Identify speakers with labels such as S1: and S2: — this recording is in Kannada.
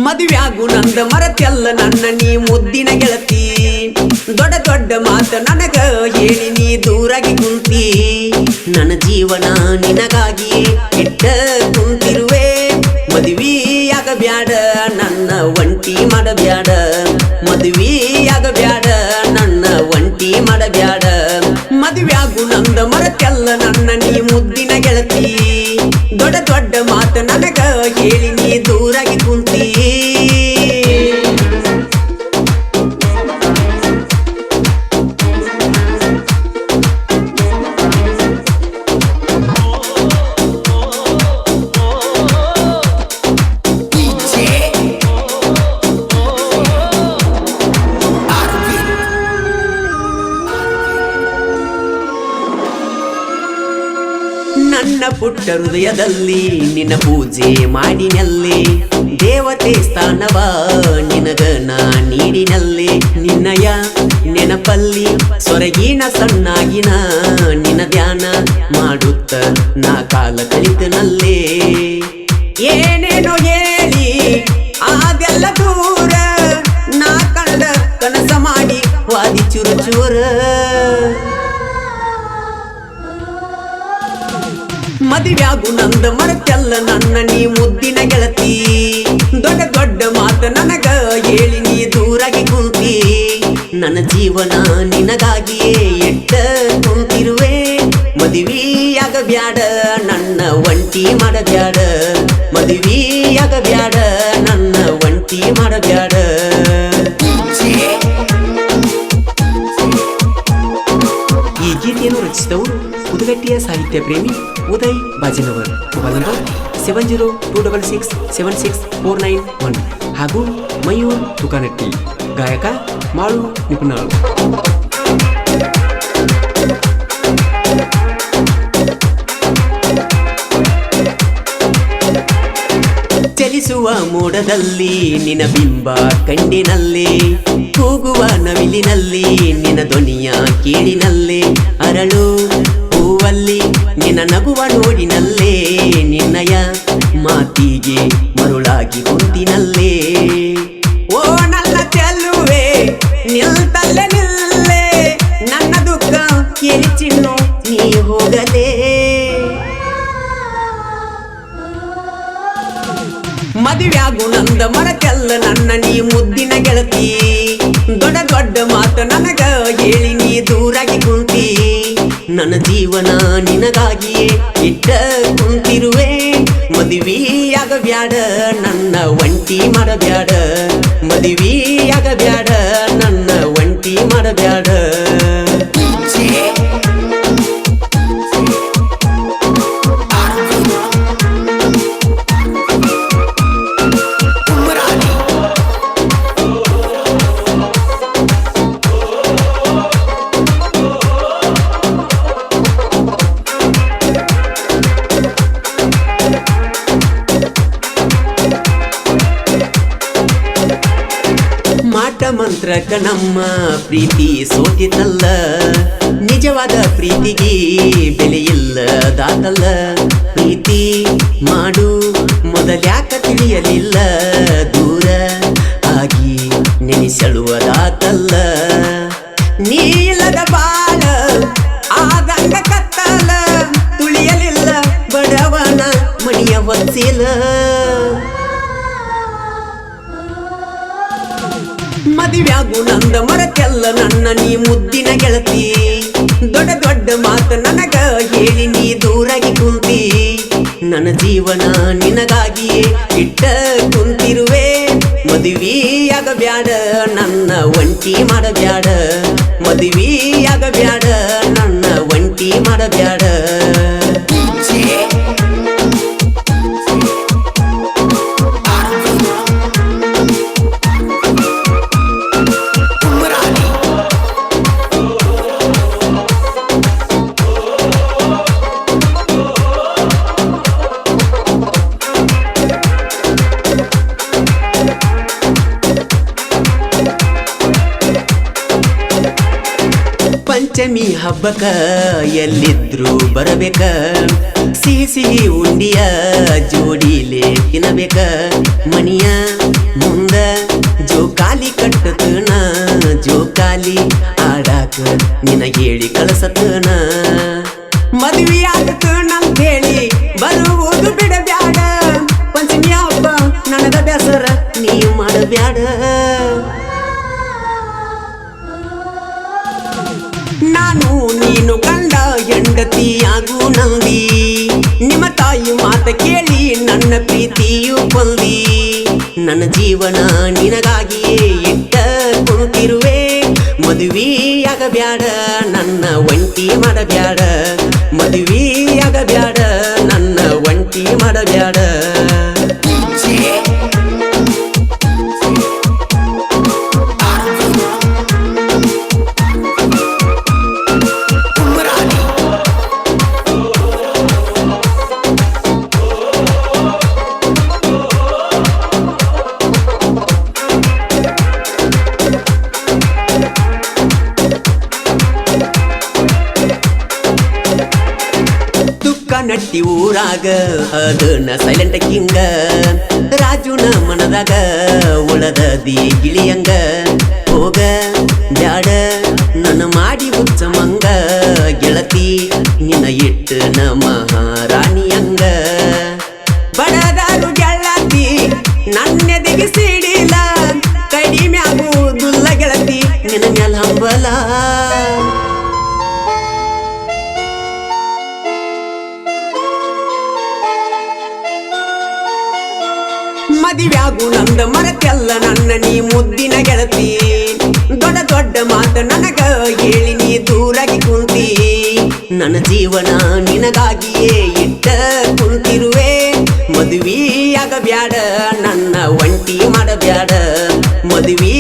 S1: ಮದುವ್ಯಾಗು ನಂದ ಮರತೆಲ್ಲ ನನ್ನ ನೀ ಮುದ್ದಿನ ಗೆಳತಿ ದೊಡ್ಡ ದೊಡ್ಡ ಮಾತ ನನಗ ಹೇಳಿ ನೀ ದೂರಾಗಿ ಕುಂತಿ ನನ್ನ ಜೀವನ ನಿನಗಾಗಿ ಇಟ್ಟ ಕುಂತಿರುವೆ ಮದುವೆಯಾಗಬ್ಯಾಡ ನನ್ನ ಒಂಟಿ ಮಾಡಬ್ಯಾಡ ಮದುವೆಯಾಗಬ್ಯಾಡ ನನ್ನ ಒಂಟಿ ಮಾಡಬ್ಯಾಡ ಮದುವ್ಯಾಗು ನಂದ ಮರತೆಲ್ಲ ನನ್ನ ನೀ ಮುದ್ದಿನ ಗೆಳತಿ ದೊಡ್ಡ ದೊಡ್ಡ ಮಾತ ನನಗ ಹೇಳಿ ನೀ ದೂರಾಗಿ ಕುಂತಿ ನನ್ನ ಪುಟ್ಟ ಹೃದಯದಲ್ಲಿ ನಿನ್ನ ಪೂಜೆ ಮಾಡಿನಲ್ಲಿ ದೇವತೆ ಸ್ಥಾನವ ನಿನಗ ನಾ ನೀಡಿನಲ್ಲಿ ನಿನ್ನಯ ನೆನಪಲ್ಲಿ ಸೊರಗಿನ ಸಣ್ಣಾಗಿನ ನಿನ್ನ ಧ್ಯಾನ ಮಾಡುತ್ತ ನಾ ಕಾಲ ಕಳಿತನಲ್ಲೇ ಏನೇನೋ ಹೇಳಿ ಅದೆಲ್ಲ ದೂರ ನಾ ಕಂಡ ಕನಸ ಮಾಡಿ ವಾದಿ ಚೂರ ಚೂರ ಮದುವ್ಯಾಗು ನಂದ ಮರತೆಲ್ಲ ನನ್ನ ನೀ ಮುದ್ದಿನ ಗೆಳತಿ ದೊಡ್ಡ ದೊಡ್ಡ ಮಾತ ನನಗ ಹೇಳಿ ನೀ ದೂರಾಗಿ ಕುಂತಿ ನನ್ನ ಜೀವನ ನಿನಗಾಗಿಯೇ ಎಟ್ಟ ಕುಂತಿರುವೆ ಮದುವೆಯಾಗಬ್ಯಾಡ ನನ್ನ ಒಂಟಿ ಮಾಡಬ್ಯಾಡ ಮದುವೆಯಾಗಬ್ಯಾಡ ನನ್ನ ಒಂಟಿ ಮಾಡಬ್ಯಾಡ ಈ ಗೀತೆಯನ್ನು ರಚಿಸಿದವರು ಉದಗಟ್ಟಿಯ ಸಾಹಿತ್ಯ ಪ್ರೇಮಿ ಉದಯ್ ಬಾಜಿನವರ್ ಮೊಬೈಲ್ ನಂಬರ್ 7026676491 ಹಾಗೂ ಮಯೂರ್ ತುಕಾನಟ್ಟಿ ಗಾಯಕ ಮಾಳು ನಿಪುಣರು ಚಲಿಸುವ ಮೋಡದಲ್ಲಿ ನಿನ್ನ ಬಿಂಬ ಕಂಡಿನಲ್ಲಿ ಕೂಗುವ ನವಿಲಿನಲ್ಲಿ ನಿನ್ನ ಧ್ವನಿಯ ಕೇಳಿನಲ್ಲೇ ಅರಳು ಹೂವಲ್ಲಿ ನಿನ್ನ ನಗುವ ನೋಡಿನಲ್ಲೇ ನಿನ್ನಯ ಮಾತಿಗೆ ಮರುಳಾಗಿ ಕುಂತಿನಲ್ಲೇ ಓ ನನ್ನ ಚೆಲ್ಲುವೆ ನಿಲ್ತಲ್ಲೇ ನಿಲ್ಲೇ ನನ್ನ ದುಃಖ ಕೇಳಿ ಚಿನ್ನು ನೀ ಹೋಗಲೇ ಮದುವ್ಯಾಗು ನಂದ ಮರತೆಲ್ಲ ನನ್ನ ನೀ ಮುದ್ದಿನ ಗೆಳತಿ ದೊಡ್ಡ ದೊಡ್ಡ ಮಾತ ನನಗ ಹೇಳಿ ನೀ ದೂರಾಗಿ ಕುಂತಿ ನನ್ನ ಜೀವನ ನಿನಗಾಗಿಯೇ ಇಟ್ಟ ಕುಂತಿರುವೆ ಮದುವೆಯಾಗಬ್ಯಾಡ ನನ್ನ ಒಂಟಿ ಮಾಡಬ್ಯಾಡ ಮದುವೆಯಾಗಬ್ಯಾಡ ನನ್ನ ಒಂಟಿ ಮಾಡಬ್ಯಾಡ ಮಾಟ ಮಂತ್ರಕ ನಮ್ಮ ಪ್ರೀತಿ ಸೋತಿತಲ್ಲ ನಿಜವಾದ ಪ್ರೀತಿಗೆ ಬೆಲೆ ಇಲ್ಲದಾತಲ್ಲ ಪ್ರೀತಿ ಮಾಡು ಮೊದಲ್ಯಾಕ ತಿಳಿಯಲಿಲ್ಲ ದೂರ ಆಗಿ ನೆನೆಸಳುವುದಾತಲ್ಲ ನೀ ಇಲ್ಲದ ಬಾಳ ಆದಂಗ ಕತ್ತಲ ತುಳಿಯಲಿಲ್ಲ ಬಡವನ ಮಣಿಯ ಹೊತ್ತಿಲ ಮದುವ್ಯಾಗು ನಂದ ಮರತೆಲ್ಲ ನನ್ನ ನೀ ಮುದ್ದಿನ ಗೆಳತಿ ದೊಡ್ಡ ದೊಡ್ಡ ಮಾತ ನನಗ ಹೇಳಿ ನೀ ದೂರಾಗಿ ಕುಂತಿ ನನ್ನ ಜೀವನ ನಿನಗಾಗಿಯೇ ಇಟ್ಟ ಕುಂತಿರುವೆ ಮದುವೆಯಾಗಬ್ಯಾಡ ನನ್ನ ಒಂಟಿ ಮಾಡಬ್ಯಾಡ ಮದುವೆಯಾಗಬ್ಯಾಡ ನನ್ನ ಒಂಟಿ ಮಾಡಬ್ಯಾಡ ಪಂಚಮಿ ಹಬ್ಬಕ ಎಲ್ಲಿದ್ರು ಬರಬೇಕ ಸಿಹಿ ಸಿಹಿ ಉಂಡಿಯ ಜೋಡಿಲೆ ತಿನ್ನಬೇಕ ಮನಿಯ ಮುಂದ ಜೋಕಾಲಿ ಕಟ್ಟತನ ಜೋಕಾಲಿ ಆಡಾಕ ನಿನ ಹೇಳಿ ಕಳಸತನ ಮದುವೆ ಆಗತನಂತೇಳಿ ಬರುವುದು ಬಿಡಬ್ಯಾಡ ಪಂಚಮಿ ಹಬ್ಬ ನನಗ ಬ್ಯಾಸರ ನೀ ಮಾಡಬ್ಯಾಡ ನಾನು ನೀನು ಕಂಡ ಹೆಂಡತಿಯಾಗು ನಂದಿ ನಿಮ್ಮ ತಾಯಿ ಮಾತ ಕೇಳಿ ನನ್ನ ಪ್ರೀತಿಯು ಕೊಂದಿ ನನ್ನ ಜೀವನ ನಿನಗಾಗಿಯೇ ಇಟ್ಟ ಕುಂತಿರುವೆ ಮದುವೆಯಾಗಬ್ಯಾಡ ನನ್ನ ಒಂಟಿ ಮಾಡಬ್ಯಾಡ ಮದುವೆಯಾಗಬ್ಯಾಡ ನನ್ನ ಒಂಟಿ ಮಾಡಬ್ಯಾಡ ನಟ್ಟಿ ಊರಾಗ ಅದನ್ನ ಸೈಲೆಂಟ್ ಕಿಂಗ ರಾಜುನ ಮನದಾಗ ಉಳದದಿ ಗಿಳಿಯಂಗ ಹೋಗ ಬ್ಯಾಡ ನನ್ನ ಮಾಡಿ ಹುಚ್ಚ ಮಂಗ ಗೆಳತಿ ನಿನ್ನ ಇಟ್ಟು ನ ಮಹಾರಾಣಿಯಂಗ ಬಡದಾರು ಗೆಳತಿ ನನ್ನೆದಿಗೆ ಸಿಡಿಲ ಕಡಿಮೆ ಆಗುವುದಿಲ್ಲ ಗೆಳತಿ ನಿನ್ನ ಮ್ಯಾಲ ಹಂಬಲ ಮದುವ್ಯಾಗು ನಂದ ಮರತೆಲ್ಲ ನನ್ನ ನೀ ಮುದ್ದಿನ ಗೆಳತಿ ದೊಡ್ಡ ದೊಡ್ಡ ಮಾತು ನನಗ ಹೇಳಿ ನೀ ದೂರಾಗಿ ಕುಂತಿ ನನ್ನ ಜೀವನ ನಿನಗಾಗಿಯೇ ಇಟ್ಟ ಕುಂತಿರುವೆ ಮದುವೆಯಾಗಬ್ಯಾಡ ನನ್ನ ಒಂಟಿ ಮಾಡಬ್ಯಾಡ ಮದುವೆ